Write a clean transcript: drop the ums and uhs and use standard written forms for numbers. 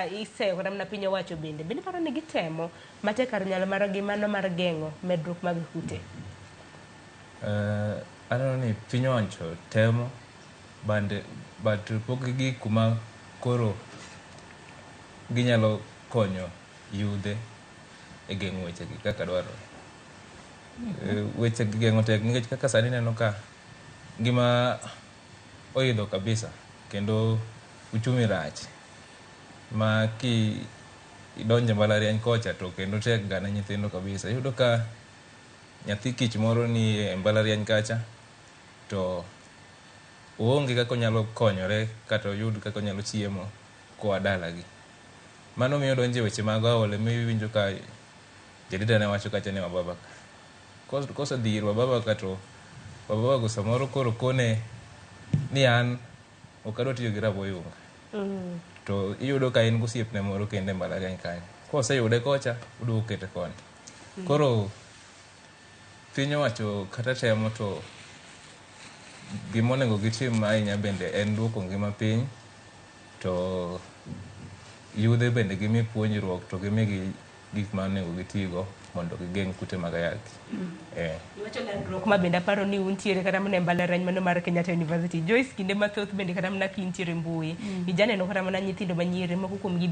iseyo kata mana piny owacho bende paro ni gitemo matek kar nyalo margi mano mar geng'o medruok mag kute. Aneno ni piny owacho temo but pok gik kuma koro ginyalo konyo yudhe e geng'o weche gi kaka dwarore. Weche geng'o tek nikech kaka sani neno ka ngima oidho kabisa kendo uchumi rach ma ki idonje mbalariany kocha to kendo tek ga ne nyithindo kabisa. Iyudo ka nyathi kich moro ni e mbalariany kacha to oonge kaka onyalo konyore kata oyud kaka onyalo chiemo koa dalagi. Mano miyo donje weche mag aole miwinjo ka jadita ne wacho kacha ni Wababa kosedhi ir Wababa ka to Wababa go samoro koro kone ni an ok adwa tiyo gi raboyunga. To iyudo ka in gosiepne moro kende mbalariany kanyo. Koseyude kocha uduogo kete koni. Koro piny owacho kata temo to gimonego gitim ahinya bende en duoko ngima piny to yudhe bende gimi puonjruok to gimigi gik manego gitigo mondo gigeng' kute mag ayaki. Iwacho landruok ma bende aparo ni untiere kata mana e mbalariany mano mar Kenyatta University. Joyce, kinde mathoth bende kata mana kintiere mbui ijaneno kata mana nyithindo manyiri moko kuom gi